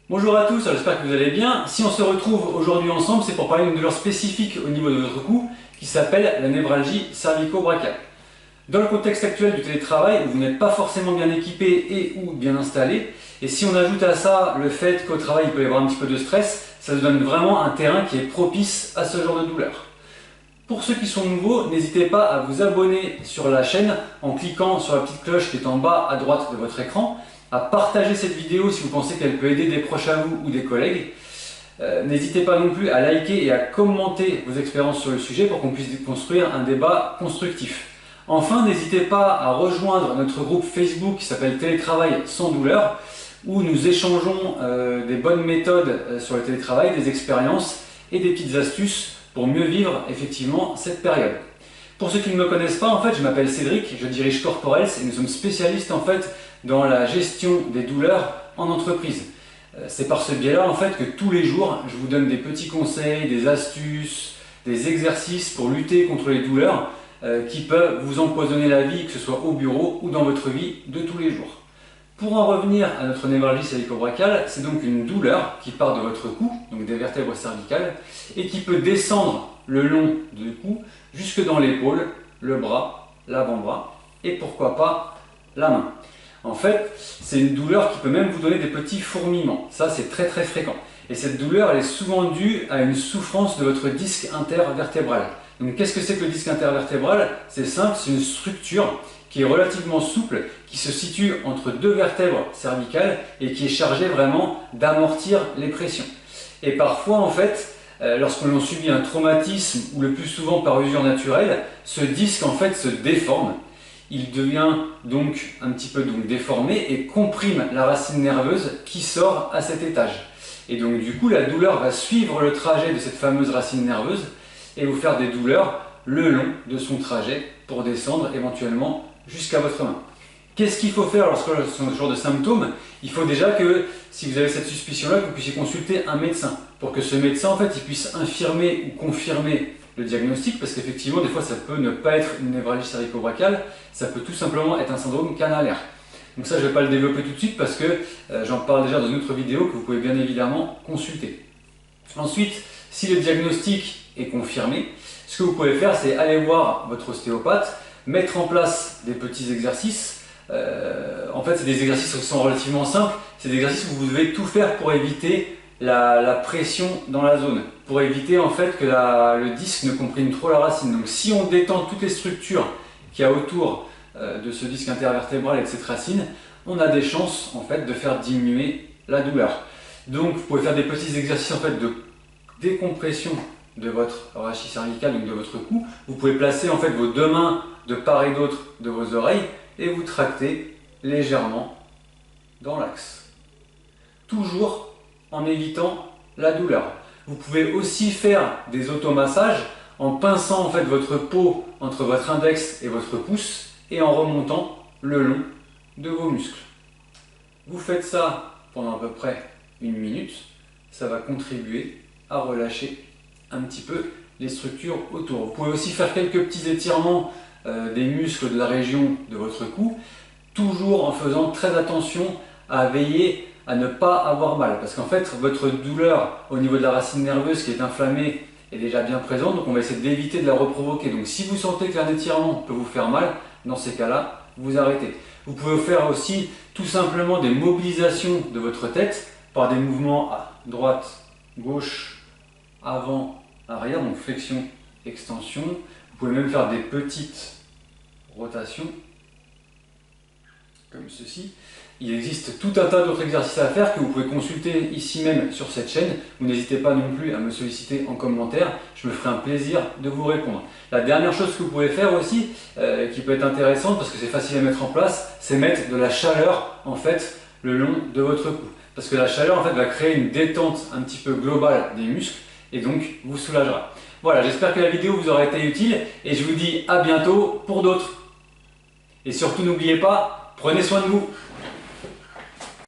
Bonjour à tous, j'espère que vous allez bien. Si on se retrouve aujourd'hui ensemble, c'est pour parler d'une douleur spécifique au niveau de votre cou qui s'appelle la névralgie cervico-brachiale. Dans le contexte actuel du télétravail, où vous n'êtes pas forcément bien équipé et ou bien installé, et si on ajoute à ça le fait qu'au travail il peut y avoir un petit peu de stress, ça nous donne vraiment un terrain qui est propice à ce genre de douleur. Pour ceux qui sont nouveaux, n'hésitez pas à vous abonner sur la chaîne en cliquant sur la petite cloche qui est en bas à droite de votre écran, à partager cette vidéo si vous pensez qu'elle peut aider des proches à vous ou des collègues. N'hésitez pas non plus à liker et à commenter vos expériences sur le sujet pour qu'on puisse construire un débat constructif. Enfin, n'hésitez pas à rejoindre notre groupe Facebook qui s'appelle Télétravail sans douleur, où nous échangeons des bonnes méthodes sur le télétravail, des expériences et des petites astuces pour mieux vivre effectivement cette période. Pour ceux qui ne me connaissent pas, en fait, je m'appelle Cédric, je dirige Corporels et nous sommes spécialistes en fait dans la gestion des douleurs en entreprise. C'est par ce biais-là en fait que tous les jours, je vous donne des petits conseils, des astuces, des exercices pour lutter contre les douleurs qui peuvent vous empoisonner la vie, que ce soit au bureau ou dans votre vie de tous les jours. Pour en revenir à notre névralgie cervico-brachiale, c'est donc une douleur qui part de votre cou, donc des vertèbres cervicales, et qui peut descendre le long du cou jusque dans l'épaule, le bras, l'avant-bras et pourquoi pas la main. En fait, c'est une douleur qui peut même vous donner des petits fourmillements. Ça, c'est très fréquent. Et cette douleur, elle est souvent due à une souffrance de votre disque intervertébral. Donc, qu'est-ce que c'est que le disque intervertébral? C'est simple, c'est une structure qui est relativement souple, qui se situe entre deux vertèbres cervicales et qui est chargée vraiment d'amortir les pressions. Et parfois, en fait, lorsque l'on subit un traumatisme ou le plus souvent par usure naturelle, ce disque en fait se déforme. Il devient donc un petit peu déformé et comprime la racine nerveuse qui sort à cet étage. Et donc du coup, la douleur va suivre le trajet de cette fameuse racine nerveuse et vous faire des douleurs le long de son trajet pour descendre éventuellement jusqu'à votre main. Qu'est-ce qu'il faut faire lorsque ce genre de symptômes? Il faut déjà que, si vous avez cette suspicion-là, que vous puissiez consulter un médecin pour que ce médecin en fait, il puisse infirmer ou confirmer le diagnostic, parce qu'effectivement, des fois, ça peut ne pas être une névralgie cervico-brachiale, ça peut tout simplement être un syndrome canalaire. Donc ça, je ne vais pas le développer tout de suite parce que j'en parle déjà dans une autre vidéo que vous pouvez bien évidemment consulter. Ensuite, si le diagnostic est confirmé, ce que vous pouvez faire, c'est aller voir votre ostéopathe, mettre en place des petits exercices. En fait, c'est des exercices qui sont relativement simples. C'est des exercices où vous devez tout faire pour éviter la pression dans la zone, pour éviter en fait que le disque ne comprime trop la racine. Donc si on détend toutes les structures qu'il y a autour de ce disque intervertébral et de cette racine, on a des chances en fait de faire diminuer la douleur. Donc vous pouvez faire des petits exercices en fait de décompression de votre rachis cervical, donc de votre cou. Vous pouvez placer en fait vos deux mains de part et d'autre de vos oreilles et vous tracter légèrement dans l'axe. Toujours en évitant la douleur. Vous pouvez aussi faire des automassages en pinçant en fait votre peau entre votre index et votre pouce et en remontant le long de vos muscles. Vous faites ça pendant à peu près une minute, ça va contribuer à relâcher un petit peu les structures autour. Vous pouvez aussi faire quelques petits étirements des muscles de la région de votre cou, toujours en faisant très attention à veiller à ne pas avoir mal, parce qu'en fait votre douleur au niveau de la racine nerveuse qui est inflammée est déjà bien présente, donc on va essayer d'éviter de la reprovoquer. Donc si vous sentez qu'un étirement peut vous faire mal, dans ces cas-là, vous arrêtez. Vous pouvez faire aussi tout simplement des mobilisations de votre tête par des mouvements à droite, gauche, avant, arrière, donc flexion, extension. Vous pouvez même faire des petites rotations comme ceci. Il existe tout un tas d'autres exercices à faire que vous pouvez consulter ici même sur cette chaîne. Vous n'hésitez pas non plus à me solliciter en commentaire, je me ferai un plaisir de vous répondre. La dernière chose que vous pouvez faire aussi, qui peut être intéressante parce que c'est facile à mettre en place, c'est mettre de la chaleur en fait le long de votre cou. Parce que la chaleur en fait va créer une détente un petit peu globale des muscles et donc vous soulagera. Voilà, j'espère que la vidéo vous aura été utile et je vous dis à bientôt pour d'autres. Et surtout n'oubliez pas, prenez soin de vous.